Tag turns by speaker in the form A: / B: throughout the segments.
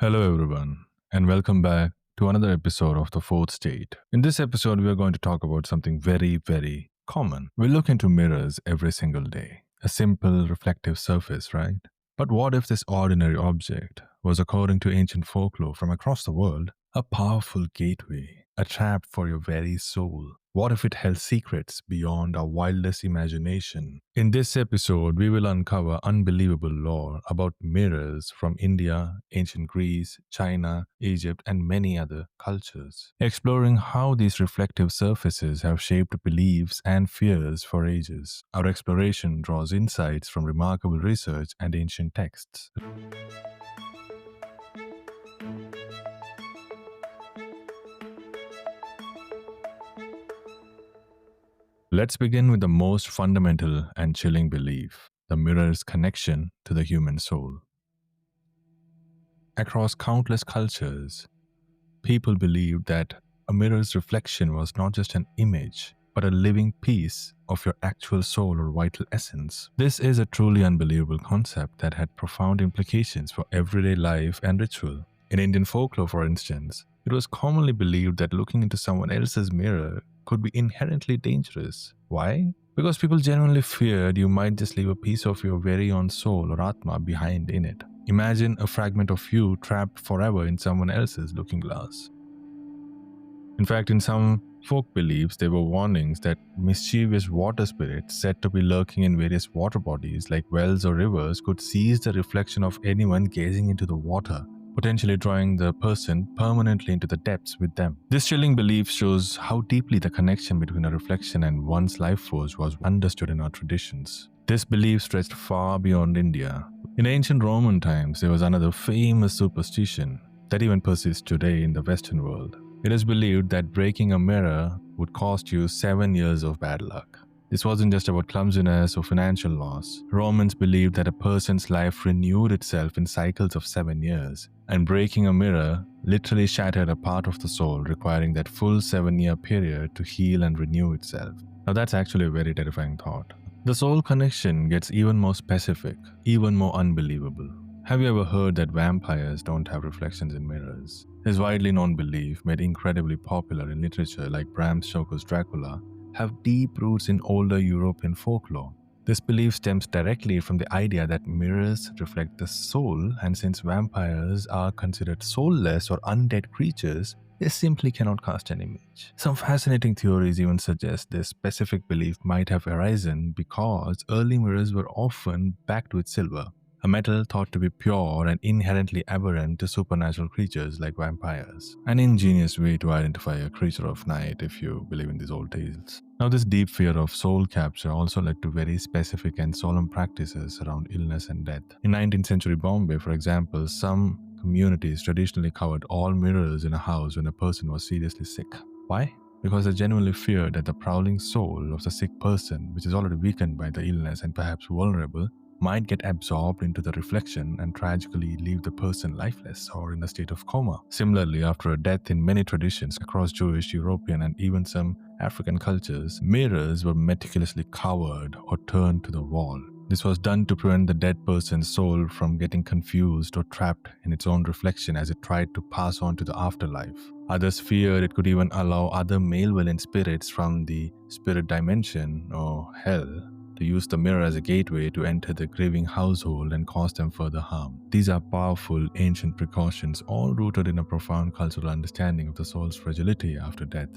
A: Hello, everyone, and welcome back to another episode of The Fourth State. In this episode, we are going to talk about something very, very common. We look into mirrors every single day. A simple, reflective surface, right? But what if this ordinary object was, according to ancient folklore from across the world, a powerful gateway, a trap for your very soul? What if it held secrets beyond our wildest imagination? In this episode, we will uncover unbelievable lore about mirrors from India, ancient Greece, China, Egypt, and many other cultures, exploring how these reflective surfaces have shaped beliefs and fears for ages. Our exploration draws insights from remarkable research and ancient texts. Let's begin with the most fundamental and chilling belief: the mirror's connection to the human soul. Across countless cultures, people believed that a mirror's reflection was not just an image, but a living piece of your actual soul or vital essence. This is a truly unbelievable concept that had profound implications for everyday life and ritual. In Indian folklore, for instance, it was commonly believed that looking into someone else's mirror could be inherently dangerous. Why? Because people genuinely feared you might just leave a piece of your very own soul or Atma behind in it. Imagine a fragment of you trapped forever in someone else's looking glass. In fact, in some folk beliefs, there were warnings that mischievous water spirits said to be lurking in various water bodies like wells or rivers could seize the reflection of anyone gazing into the water, potentially drawing the person permanently into the depths with them. This chilling belief shows how deeply the connection between a reflection and one's life force was understood in our traditions. This belief stretched far beyond India. In ancient Roman times, there was another famous superstition that even persists today in the Western world. It is believed that breaking a mirror would cost you 7 years of bad luck. This wasn't just about clumsiness or financial loss. Romans believed that a person's life renewed itself in cycles of 7 years, and breaking a mirror literally shattered a part of the soul, requiring that full 7-year period to heal and renew itself. Now that's actually a very terrifying thought. The soul connection gets even more specific, even more unbelievable. Have you ever heard that vampires don't have reflections in mirrors? This widely known belief, made incredibly popular in literature like Bram Stoker's Dracula, have deep roots in older European folklore. This belief stems directly from the idea that mirrors reflect the soul, and since vampires are considered soulless or undead creatures, they simply cannot cast an image. Some fascinating theories even suggest this specific belief might have arisen because early mirrors were often backed with silver, a metal thought to be pure and inherently aberrant to supernatural creatures like vampires. An ingenious way to identify a creature of night if you believe in these old tales. Now, this deep fear of soul capture also led to very specific and solemn practices around illness and death. In 19th century Bombay, for example, some communities traditionally covered all mirrors in a house when a person was seriously sick. Why? Because they genuinely feared that the prowling soul of the sick person, which is already weakened by the illness and perhaps vulnerable, might get absorbed into the reflection and tragically leave the person lifeless or in a state of coma. Similarly, after a death in many traditions across Jewish, European, and even some African cultures, mirrors were meticulously covered or turned to the wall. This was done to prevent the dead person's soul from getting confused or trapped in its own reflection as it tried to pass on to the afterlife. Others feared it could even allow other malevolent spirits from the spirit dimension or hell to use the mirror as a gateway to enter the grieving household and cause them further harm. These are powerful, ancient precautions, all rooted in a profound cultural understanding of the soul's fragility after death.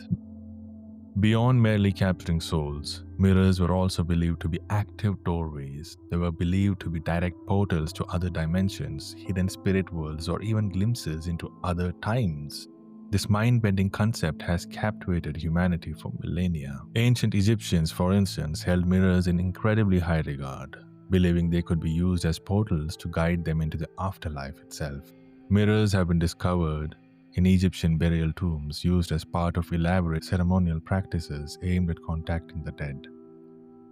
A: Beyond merely capturing souls, mirrors were also believed to be active doorways. They were believed to be direct portals to other dimensions, hidden spirit worlds, or even glimpses into other times. This mind-bending concept has captivated humanity for millennia. Ancient Egyptians, for instance, held mirrors in incredibly high regard, believing they could be used as portals to guide them into the afterlife itself. Mirrors have been discovered in Egyptian burial tombs, used as part of elaborate ceremonial practices aimed at contacting the dead.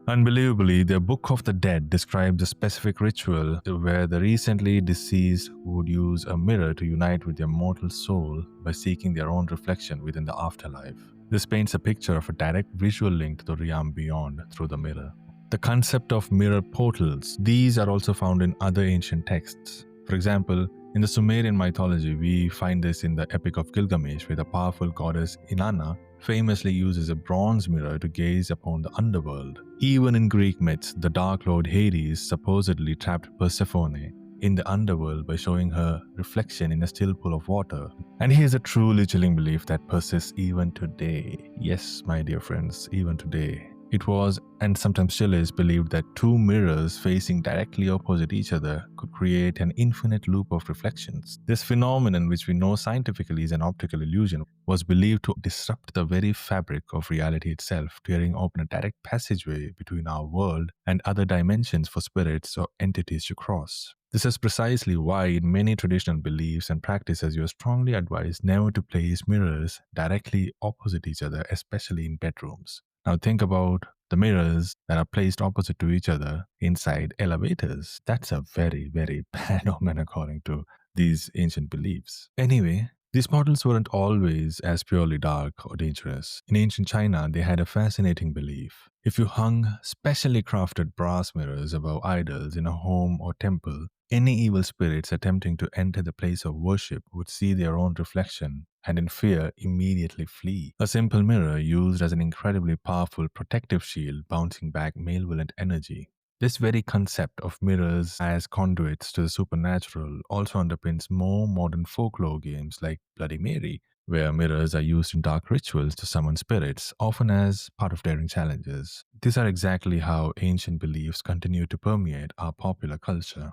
A: Unbelievably, the Book of the Dead describes a specific ritual where the recently deceased would use a mirror to unite with their mortal soul by seeking their own reflection within the afterlife. This paints a picture of a direct visual link to the realm beyond through the mirror. The concept of mirror portals, these are also found in other ancient texts. For example, In the Sumerian mythology, we find this in the Epic of Gilgamesh, where the powerful goddess Inanna famously uses a bronze mirror to gaze upon the underworld. Even in Greek myths, the Dark Lord Hades supposedly trapped Persephone in the underworld by showing her reflection in a still pool of water. And here's a truly chilling belief that persists even today. Yes, my dear friends, even today. It was, and sometimes still is, believed that two mirrors facing directly opposite each other could create an infinite loop of reflections. This phenomenon, which we know scientifically is an optical illusion, was believed to disrupt the very fabric of reality itself, tearing open a direct passageway between our world and other dimensions for spirits or entities to cross. This is precisely why, in many traditional beliefs and practices, you are strongly advised never to place mirrors directly opposite each other, especially in bedrooms. Now, think about the mirrors that are placed opposite to each other inside elevators. That's a very, very bad omen according to these ancient beliefs. Anyway, these models weren't always as purely dark or dangerous. In ancient China, they had a fascinating belief. If you hung specially crafted brass mirrors above idols in a home or temple, any evil spirits attempting to enter the place of worship would see their own reflection and in fear immediately flee. A simple mirror used as an incredibly powerful protective shield bouncing back malevolent energy. This very concept of mirrors as conduits to the supernatural also underpins more modern folklore games like Bloody Mary, where mirrors are used in dark rituals to summon spirits, often as part of daring challenges. These are exactly how ancient beliefs continue to permeate our popular culture.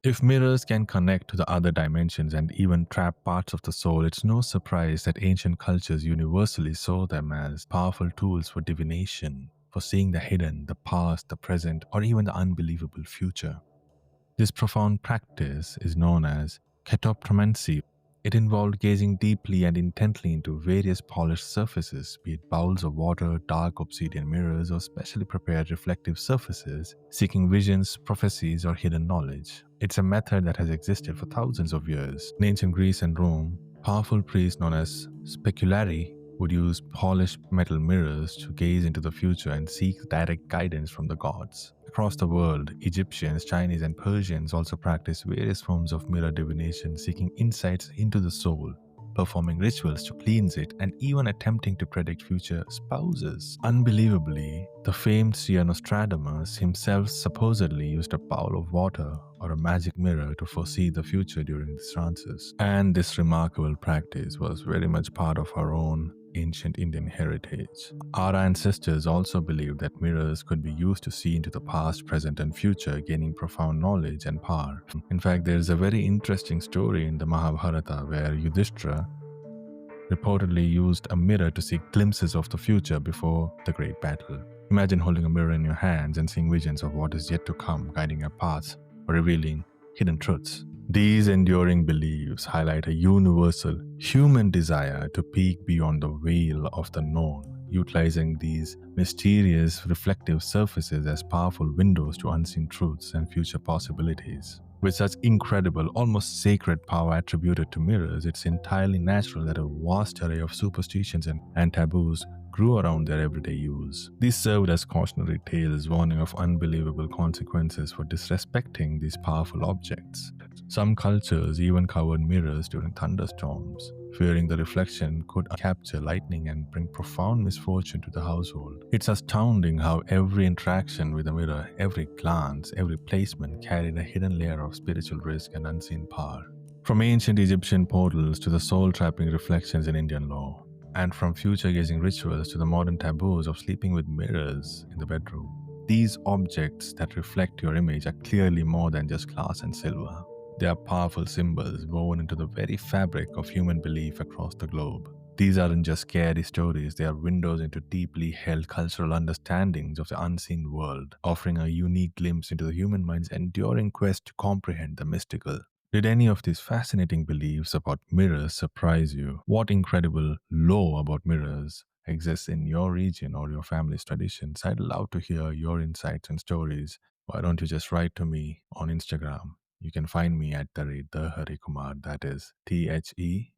A: If mirrors can connect to the other dimensions and even trap parts of the soul, it's no surprise that ancient cultures universally saw them as powerful tools for divination, for seeing the hidden, the past, the present, or even the unbelievable future. This profound practice is known as Catoptromancy. It involved gazing deeply and intently into various polished surfaces, be it bowls of water, dark obsidian mirrors, or specially prepared reflective surfaces, seeking visions, prophecies, or hidden knowledge. It's a method that has existed for thousands of years. In ancient Greece and Rome, powerful priests known as speculari would use polished metal mirrors to gaze into the future and seek direct guidance from the gods. Across the world, Egyptians, Chinese, and Persians also practiced various forms of mirror divination, seeking insights into the soul, performing rituals to cleanse it, and even attempting to predict future spouses. Unbelievably, the famed seer Nostradamus himself supposedly used a bowl of water or a magic mirror to foresee the future during these trances. And this remarkable practice was very much part of our own ancient Indian heritage. Our ancestors also believed that mirrors could be used to see into the past, present, and future, gaining profound knowledge and power. In fact, there is a very interesting story in the Mahabharata where Yudhishthira reportedly used a mirror to see glimpses of the future before the great battle. Imagine holding a mirror in your hands and seeing visions of what is yet to come, guiding your paths or revealing hidden truths. These enduring beliefs highlight a universal human desire to peek beyond the veil of the known, utilizing these mysterious reflective surfaces as powerful windows to unseen truths and future possibilities. With such incredible, almost sacred power attributed to mirrors, it's entirely natural that a vast array of superstitions and taboos grew around their everyday use. These served as cautionary tales warning of unbelievable consequences for disrespecting these powerful objects. Some cultures even covered mirrors during thunderstorms, fearing the reflection could capture lightning and bring profound misfortune to the household. It's astounding how every interaction with a mirror, every glance, every placement carried a hidden layer of spiritual risk and unseen power. From ancient Egyptian portals to the soul-trapping reflections in Indian law, and from future-gazing rituals to the modern taboos of sleeping with mirrors in the bedroom, these objects that reflect your image are clearly more than just glass and silver. They are powerful symbols woven into the very fabric of human belief across the globe. These aren't just scary stories, they are windows into deeply held cultural understandings of the unseen world, offering a unique glimpse into the human mind's enduring quest to comprehend the mystical. Did any of these fascinating beliefs about mirrors surprise you? What incredible lore about mirrors exists in your region or your family's traditions? I'd love to hear your insights and stories. Why don't you just write to me on Instagram? You can find me at the rate the Hari Kumar, that is TheHarikumar.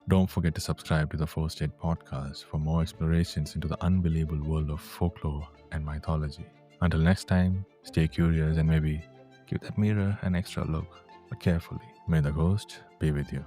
A: Don't forget to subscribe to the First Aid podcast for more explorations into the unbelievable world of folklore and mythology. Until next time, stay curious and maybe give that mirror an extra look, but carefully. May the ghost be with you.